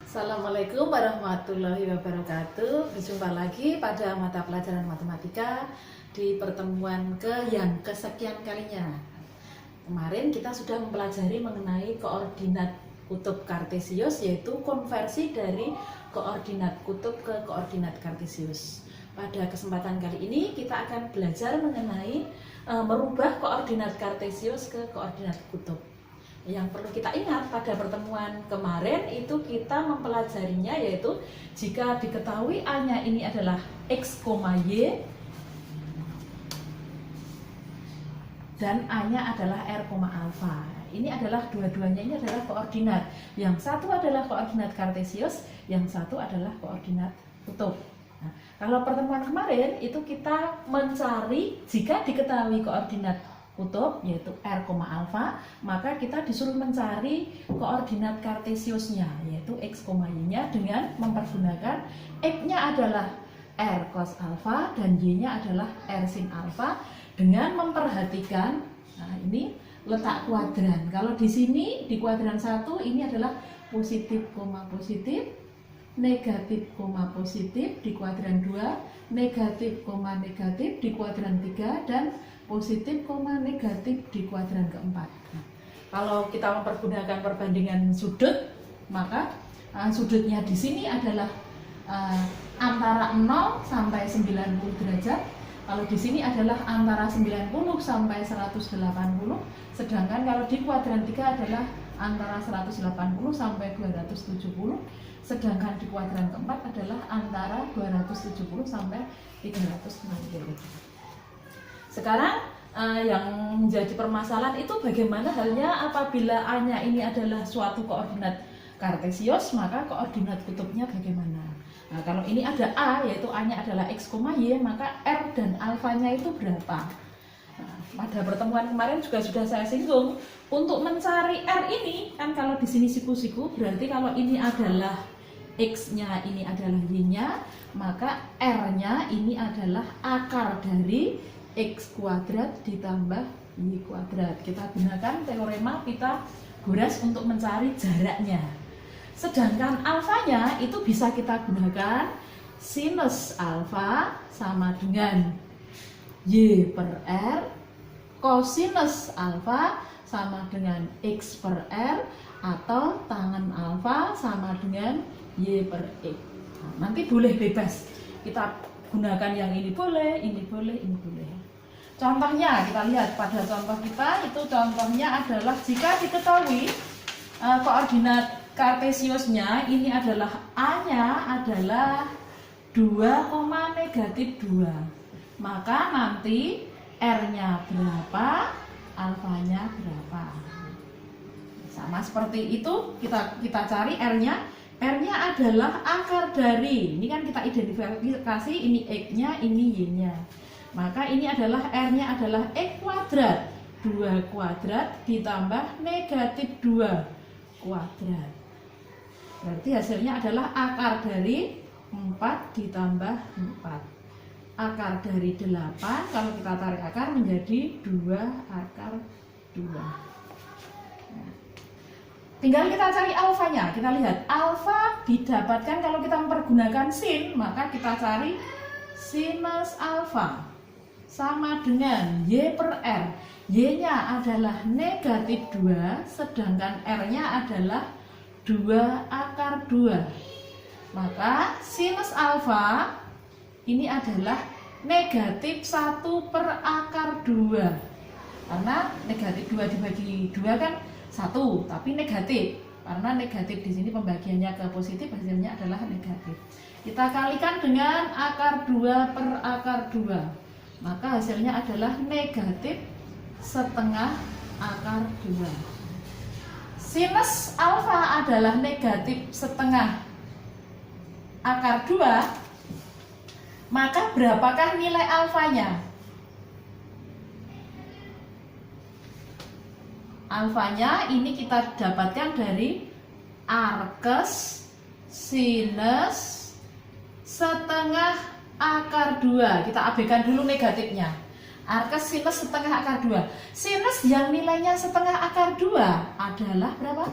Assalamualaikum warahmatullahi wabarakatuh. Berjumpa lagi pada mata pelajaran matematika di pertemuan yang kesekian kalinya. Kemarin kita sudah mempelajari mengenai koordinat kutub kartesius, yaitu konversi dari koordinat kutub ke koordinat kartesius. Pada kesempatan kali ini kita akan belajar mengenai merubah koordinat kartesius ke koordinat kutub. Yang perlu kita ingat pada pertemuan kemarin itu kita mempelajarinya, yaitu jika diketahui A-nya ini adalah X, Y dan A-nya adalah R, alfa. Ini adalah dua-duanya ini adalah koordinat. Yang satu adalah koordinat kartesius, yang satu adalah koordinat kutub. Nah, kalau pertemuan kemarin itu kita mencari jika diketahui koordinat kutub yaitu R, alfa, maka kita disuruh mencari koordinat kartesiusnya yaitu X, Y-nya dengan mempergunakan X-nya adalah R cos alfa dan Y-nya adalah R sin alfa dengan memperhatikan ini letak kuadran. Kalau di sini di kuadran 1 ini adalah positif, positif, negatif, positif di kuadran 2, negatif, negatif di kuadran 3 dan positif, negatif di kuadran keempat. Kalau kita mempergunakan perbandingan sudut, maka sudutnya di sini adalah antara 0 sampai 90 derajat. Kalau di sini adalah antara 90 sampai 180, sedangkan kalau di kuadran 3 adalah antara 180 sampai 270, sedangkan di kuadran keempat adalah antara 270 sampai 360. Sekarang yang menjadi permasalahan itu bagaimana halnya apabila A-nya ini adalah suatu koordinat kartesius, maka koordinat kutubnya bagaimana? Nah, kalau ini ada A, yaitu A-nya adalah X, Y, maka R dan alfanya itu berapa? Nah, pada pertemuan kemarin juga sudah saya singgung, untuk mencari R ini, kan kalau di sini siku-siku, berarti kalau ini adalah X-nya, ini adalah Y-nya, maka R-nya ini adalah akar dari X kuadrat ditambah Y kuadrat. Kita gunakan teorema Pythagoras untuk mencari jaraknya. Sedangkan alfanya itu bisa kita gunakan sinus alfa sama dengan Y per R, cosinus alfa sama dengan X per R, atau tangen alfa sama dengan Y per X. Nah, nanti boleh bebas. Kita gunakan yang ini boleh, ini boleh, ini boleh. Contohnya kita lihat pada contoh kita itu, contohnya adalah jika diketahui koordinat kartesiusnya ini adalah A-nya adalah 2, negatif 2, maka nanti R-nya berapa, alfanya berapa. Sama seperti itu kita cari R-nya. R-nya adalah akar dari, ini kan kita identifikasi ini X-nya, ini Y-nya. Maka ini adalah R-nya adalah X kuadrat, 2 kuadrat ditambah negatif 2 kuadrat. Berarti hasilnya adalah akar dari 4 ditambah 4. Akar dari 8, kalau kita tarik akar menjadi 2 akar 2. Nah, tinggal kita cari alfanya. Kita lihat alfa didapatkan kalau kita mempergunakan sin, maka kita cari sinus alfa sama dengan Y per R. Y-nya adalah negatif 2, sedangkan R-nya adalah 2 akar 2. Maka sinus alfa ini adalah negatif 1 per akar 2. Karena negatif 2 dibagi 2 kan 1, tapi negatif. Karena negatif di sini pembagiannya ke positif, hasilnya adalah negatif. Kita kalikan dengan akar 2 per akar 2. Maka hasilnya adalah negatif setengah akar 2. Sinus alfa adalah negatif setengah akar 2, maka berapakah nilai alfanya? Alfanya ini kita dapatkan dari arcus sinus setengah akar 2. Kita abaikan dulu negatifnya. Arcus sinus setengah akar 2. Sinus yang nilainya setengah akar 2 adalah berapa?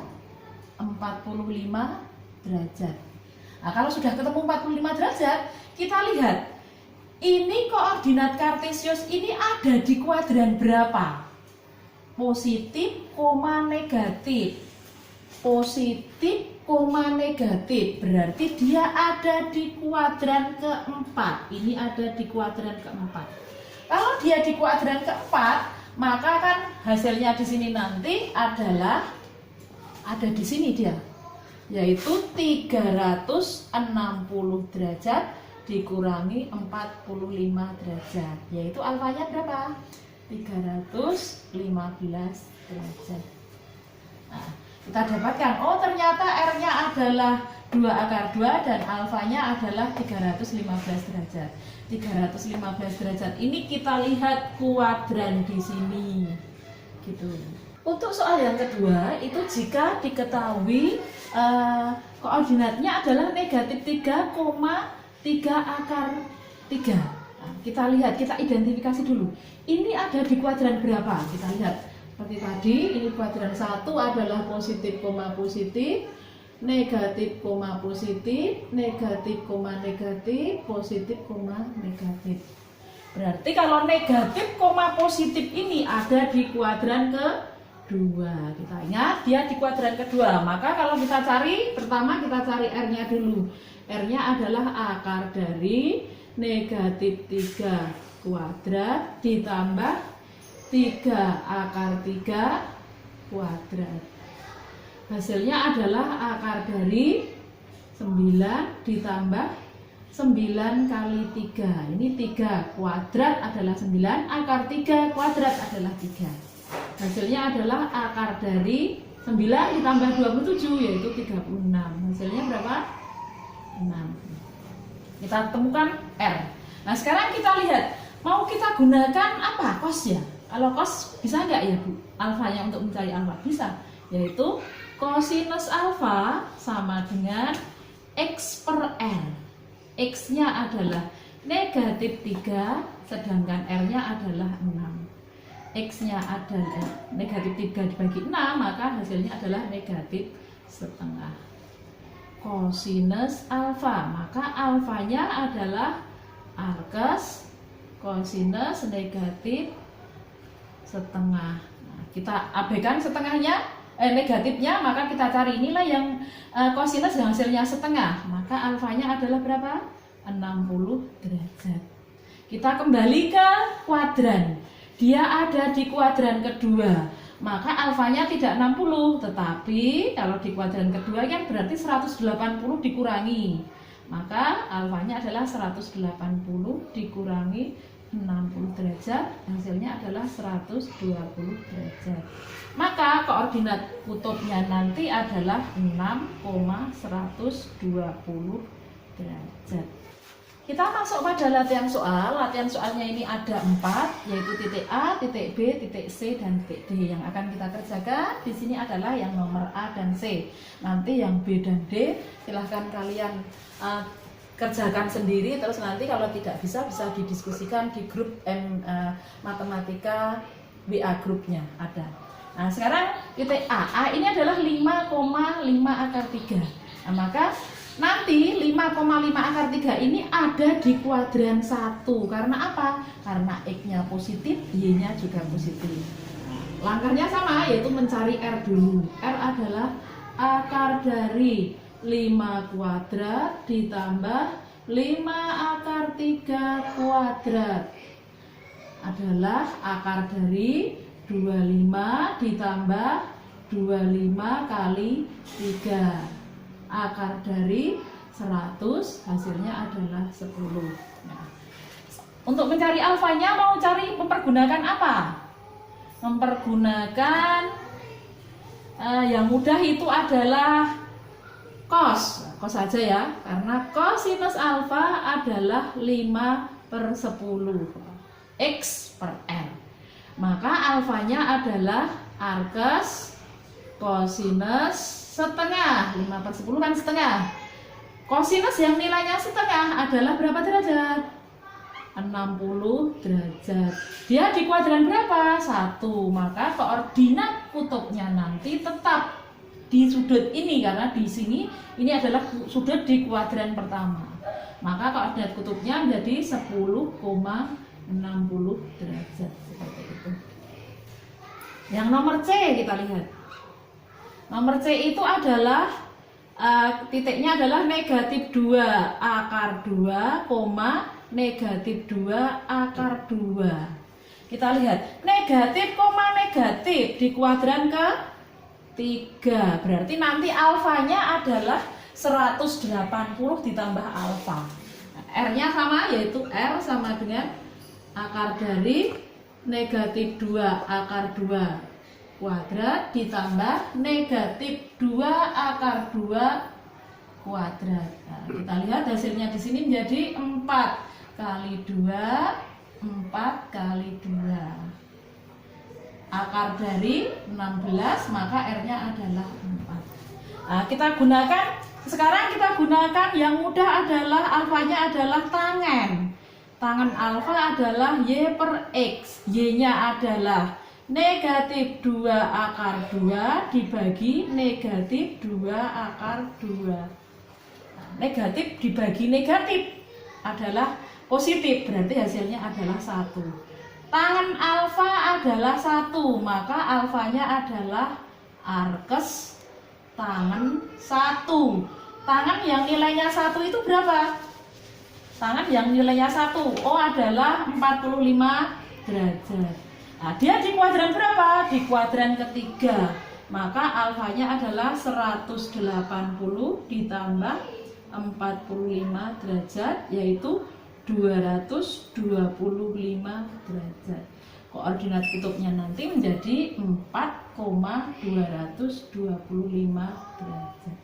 45 derajat. Nah, kalau sudah ketemu 45 derajat, kita lihat ini koordinat kartesius ini ada di kuadran berapa? Positif, negatif. Positif, negatif. Berarti dia ada di kuadran keempat. Ini ada di kuadran keempat. Kalau dia di kuadran keempat, maka kan hasilnya di sini nanti adalah ada di sini dia, yaitu 360 derajat dikurangi 45 derajat, yaitu alfanya berapa? 315 derajat. Nah, kita dapatkan, oh ternyata R-nya adalah 2 akar 2 dan alfanya adalah 315 derajat. 315 derajat ini kita lihat kuadran di sini. Gitu. Untuk soal yang kedua, itu jika diketahui koordinatnya adalah negatif 3,3 akar 3. Nah, kita lihat, kita identifikasi dulu. Ini ada di kuadran berapa? Kita lihat. Seperti tadi, ini kuadran 1 adalah positif, positif, negatif, positif, negatif, negatif, positif, negatif. Berarti kalau negatif, positif ini ada di kuadran kedua. Kita ingat dia di kuadran kedua. Maka kalau kita cari, pertama kita cari R-nya dulu. R-nya adalah akar dari negatif 3 kuadrat ditambah 3 akar 3 kuadrat. Hasilnya adalah akar dari 9 ditambah 9 kali 3. Ini 3 kuadrat adalah 9, akar 3 kuadrat adalah 3. Hasilnya adalah akar dari 9 ditambah 27, yaitu 36. Hasilnya berapa? 6. Kita temukan R. Nah sekarang kita lihat, mau kita gunakan apa? Cos ya. Kalau cos bisa nggak ya Bu? Alfanya untuk mencari alfa bisa, yaitu cosinus alfa sama dengan X per R. X-nya adalah negatif 3, sedangkan R-nya adalah 6. X-nya adalah negatif 3 dibagi 6, maka hasilnya adalah negatif setengah. Cosinus alfa, maka alfanya adalah arcus cosinus negatif setengah. Nah, kita abaikan setengahnya, negatifnya, maka kita cari nilai yang cosinus yang hasilnya setengah, maka alfanya adalah berapa? 60 derajat. Kita kembali ke kuadran, dia ada di kuadran kedua, maka alfanya tidak 60, tetapi kalau di kuadran kedua kan berarti 180 dikurangi, maka alfanya adalah 180 dikurangi 60 derajat, hasilnya adalah 120 derajat. Maka koordinat kutubnya nanti adalah 6,120 derajat. Kita masuk pada latihan soal. Latihan soalnya ini ada 4, yaitu titik A, titik B, titik C, dan titik D. Yang akan kita kerjakan di sini adalah yang nomor A dan C. Nanti yang B dan D silahkan kalian kerjakan sendiri. Terus nanti kalau tidak bisa didiskusikan di grup matematika WA grupnya ada. Nah sekarang titik A. A ini adalah 5,5 akar 3. Nah, maka nanti 5,5 akar 3 ini ada di kuadran 1. Karena apa? Karena X-nya positif, Y-nya juga positif. Langkahnya sama, yaitu mencari R dulu. R adalah akar dari 5 kuadrat ditambah 5 akar 3 kuadrat adalah akar dari 25 ditambah 25 kali 3. Akar dari 100 hasilnya adalah 10. Nah, untuk mencari alfanya mau mempergunakan apa? Mempergunakan yang mudah itu adalah cos saja ya, karena cosinus alfa adalah 5/10 X per R. Maka alfanya adalah arcus cosinus setengah, 5/10 kan setengah. Cosinus yang nilainya setengah adalah berapa derajat? 60 derajat. Dia di kuadran berapa? 1. Maka koordinat kutubnya nanti tetap di sudut ini, karena di sini ini adalah sudut di kuadran pertama. Maka koordinat kutubnya menjadi 10,60 derajat seperti itu. Yang nomor C kita lihat. Nomor C itu adalah titiknya adalah negatif 2 akar 2, negatif 2 akar 2. Kita lihat negatif koma negatif di kuadran ke-3. Berarti nanti alfanya adalah 180 ditambah alfa. R-nya sama, yaitu R sama dengan akar dari negatif 2 akar 2 kuadrat ditambah negatif 2 akar 2 kuadrat. Nah, kita lihat hasilnya di sini menjadi 4 kali 2, 4 kali 2. Akar dari 16, maka R-nya adalah 4. Nah, sekarang kita gunakan yang mudah adalah alfanya adalah tangen. Tangen alfa adalah Y per X. Y-nya adalah negatif 2 akar 2 dibagi negatif 2 akar 2. Nah, negatif dibagi negatif adalah positif, berarti hasilnya adalah 1. Tangen alfa adalah 1, maka alfanya adalah arkes tangen 1. Tangen yang nilainya 1 itu berapa? Tangen yang nilainya 1, O adalah 45 derajat. Nah, dia di kuadran berapa? Di kuadran ketiga. Maka alfanya adalah 180 ditambah 45 derajat, yaitu 225 derajat. Koordinat kutubnya nanti menjadi 4,225 derajat.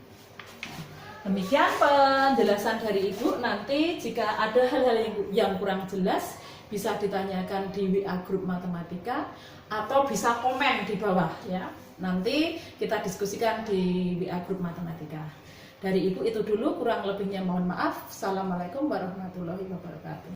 Demikian penjelasan dari Ibu. Nanti jika ada hal-hal yang kurang jelas bisa ditanyakan di WA grup matematika atau bisa komen di bawah ya. Nanti kita diskusikan di WA grup matematika. Dari Ibu itu dulu, kurang lebihnya mohon maaf. Assalamualaikum warahmatullahi wabarakatuh.